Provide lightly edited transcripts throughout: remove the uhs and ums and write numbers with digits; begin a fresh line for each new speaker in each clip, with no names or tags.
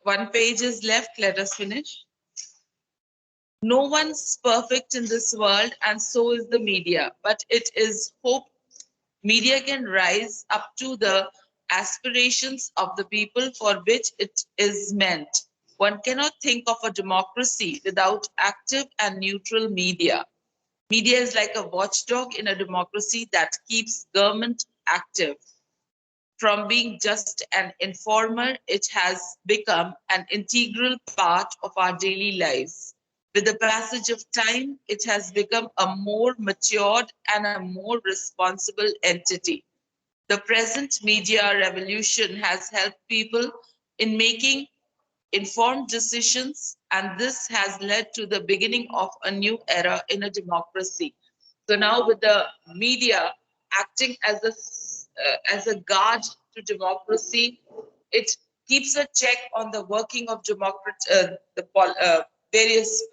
One page is left. Let us finish. No one's perfect in this world, and so is the media. But it is hope media can rise up to the aspirations of the people for which it is meant. One cannot think of a democracy without active and neutral media. Media is like a watchdog in a democracy that keeps government active. From being just an informer, it has become an integral part of our daily lives. With the passage of time, it has become a more matured and a more responsible entity. The present media revolution has helped people in making informed decisions, and this has led to the beginning of a new era in a democracy. So now, with the media acting as a guard to democracy, it keeps a check on the working of various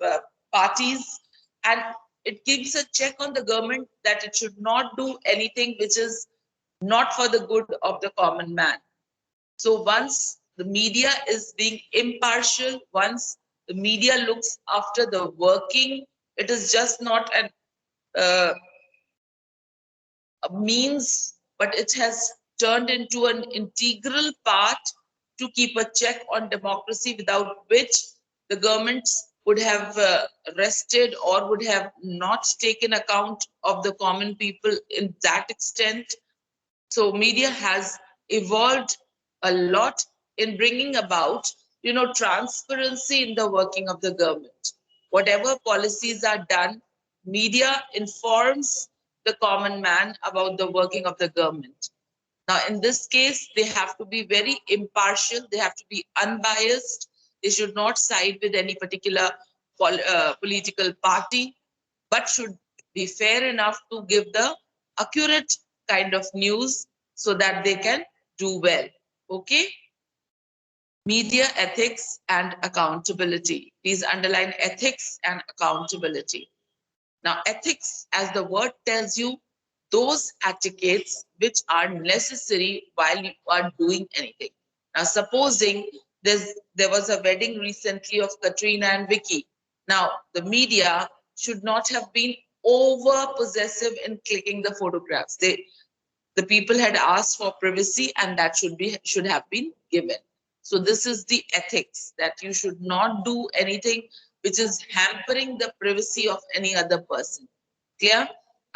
parties, and it keeps a check on the government that it should not do anything which is not for the good of the common man. So once the media is being impartial, once the media looks after the working, it is just not a means, but it has turned into an integral part to keep a check on democracy, without which the governments would have rested or would have not taken account of the common people in that extent. So media has evolved a lot in bringing about, transparency in the working of the government. Whatever policies are done, media informs the common man about the working of the government. Now, in this case, they have to be very impartial, they have to be unbiased, they should not side with any particular political party, but should be fair enough to give the accurate kind of news so that they can do well. Okay? Media ethics and accountability. Please underline ethics and accountability. Now, ethics, as the word tells you, those etiquettes which are necessary while you are doing anything. Now, supposing there was a wedding recently of Katrina and Vicky. Now, the media should not have been over possessive in clicking the photographs. The people had asked for privacy, and that should have been given. So this is the ethics, that you should not do anything which is hampering the privacy of any other person. Clear?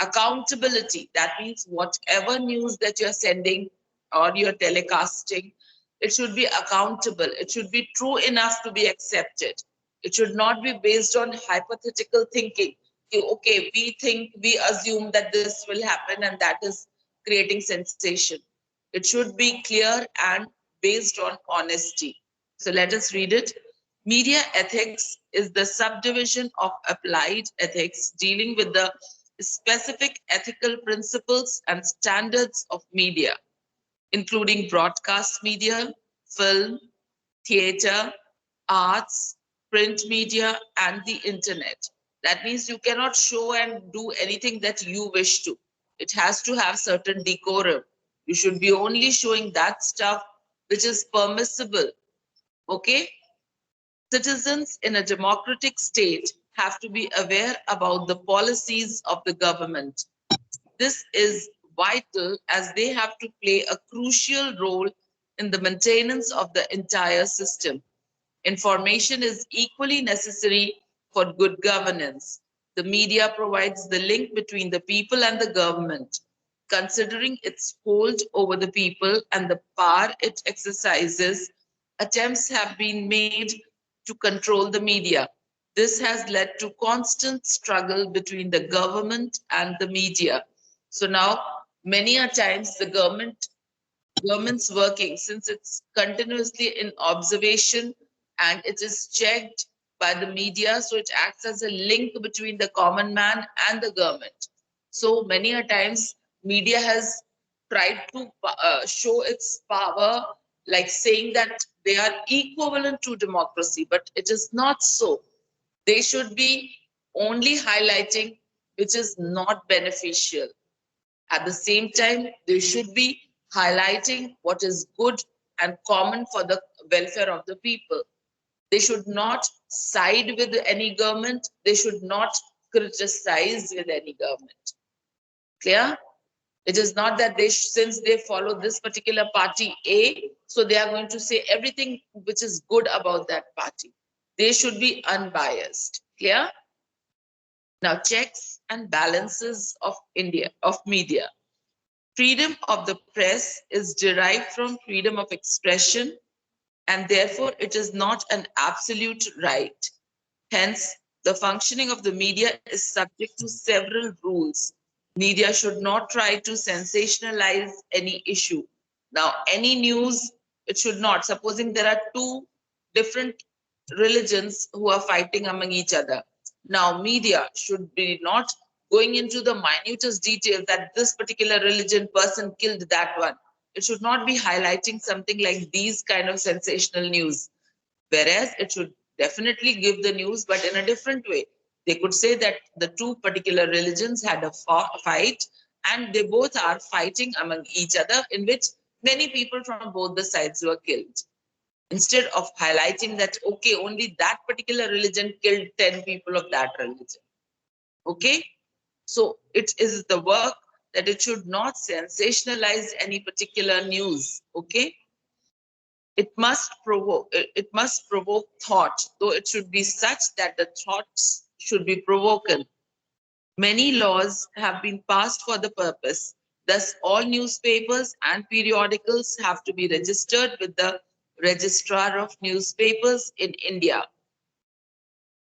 Accountability, that means whatever news that you're sending or you're telecasting, it should be accountable. It should be true enough to be accepted. It should not be based on hypothetical thinking. Okay, we assume that this will happen, and that is creating sensation. It should be clear and based on honesty. So let us read it. Media ethics is the subdivision of applied ethics dealing with the specific ethical principles and standards of media, including broadcast media, film, theater, arts, print media, and the internet. That means you cannot show and do anything that you wish to. It has to have certain decorum. You should be only showing that stuff which is permissible. Okay? Citizens in a democratic state have to be aware about the policies of the government. This is vital as they have to play a crucial role in the maintenance of the entire system. Information is equally necessary for good governance. The media provides the link between the people and the government. Considering its hold over the people and the power it exercises, attempts have been made to control the media. This has led to constant struggle between the government and the media. So now, many a times the government's working, since it's continuously in observation and it is checked by the media, so it acts as a link between the common man and the government. So many a times media has tried to show its power, like saying that they are equivalent to democracy, but it is not so. They should be only highlighting which is not beneficial. At the same time, they should be highlighting what is good and common for the welfare of the people. They should not side with any government. They should not criticize with any government. Clear? It is not that since they follow this particular party A, so they are going to say everything which is good about that party. They should be unbiased. Clear? Now, checks and balances of media. Freedom of the press is derived from freedom of expression, and therefore it is not an absolute right. Hence, the functioning of the media is subject to several rules. Media should not try to sensationalize any issue. Now, any news, it should not. Supposing there are two different religions who are fighting among each other. Now, media should be not going into the minutest details that this particular religion person killed that one. It should not be highlighting something like these kind of sensational news. Whereas it should definitely give the news, but in a different way. They could say that the two particular religions had a fight and they both are fighting among each other, in which many people from both the sides were killed. Instead of highlighting that, okay, only that particular religion killed 10 people of that religion. Okay? So it is the work that it should not sensationalize any particular news. Okay? It must provoke thought, though it should be such that the thoughts should be provoked. Many laws have been passed for the purpose. Thus, all newspapers and periodicals have to be registered with the Registrar of Newspapers in India.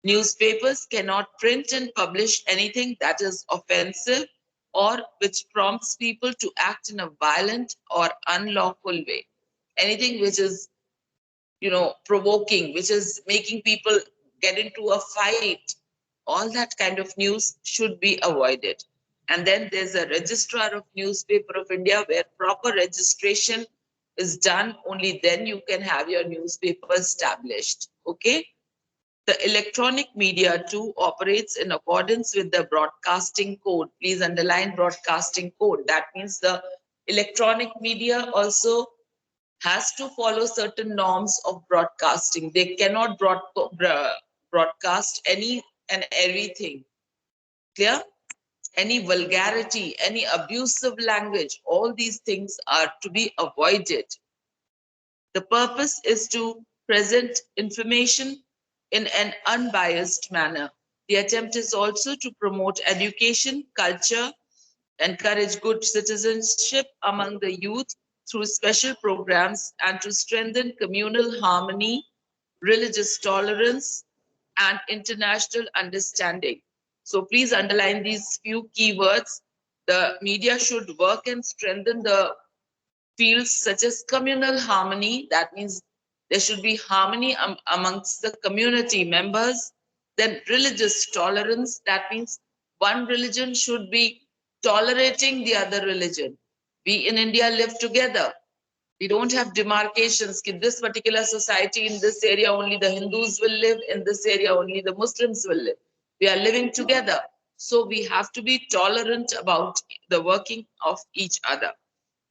Newspapers cannot print and publish anything that is offensive or which prompts people to act in a violent or unlawful way. Anything which is, provoking, which is making people get into a fight, all that kind of news should be avoided. And then there's a Registrar of Newspaper of India where proper registration is done. Only then you can have your newspaper established. Okay? The electronic media too operates in accordance with the broadcasting code. Please underline broadcasting code. That means the electronic media also has to follow certain norms of broadcasting. They cannot broadcast any and everything. Clear? Any vulgarity, any abusive language, all these things are to be avoided. The purpose is to present information in an unbiased manner. The attempt is also to promote education, culture, encourage good citizenship among the youth through special programs, and to strengthen communal harmony, religious tolerance, and international understanding. So please underline these few keywords. The media should work and strengthen the fields such as communal harmony. That means there should be harmony amongst the community members. Then religious tolerance. That means one religion should be tolerating the other religion. We in India live together. We don't have demarcations. In this particular society, in this area, only the Hindus will live. In this area, only the Muslims will live. We are living together. So we have to be tolerant about the working of each other.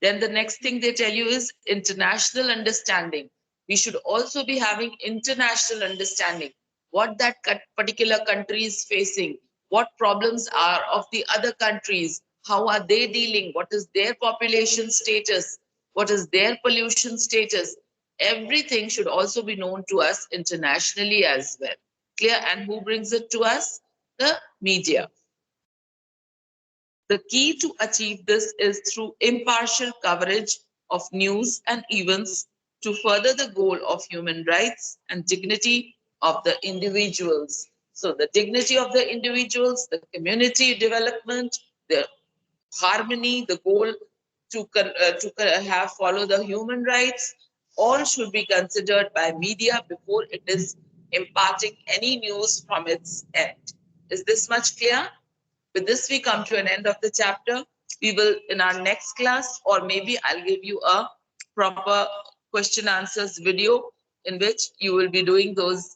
Then the next thing they tell you is international understanding. We should also be having international understanding. What that particular country is facing, what problems are of the other countries, how are they dealing, what is their population status, what is their pollution status. Everything should also be known to us internationally as well. Clear? And who brings it to us? The media. The key to achieve this is through impartial coverage of news and events to further the goal of human rights and dignity of the individuals. So the dignity of the individuals, the community development, the harmony, the goal to have follow the human rights, all should be considered by media before it is imparting any news from its end. Is this much clear? With this, we come to an end of the chapter. We will, in our next class, or maybe I'll give you a proper question answers video in which you will be doing those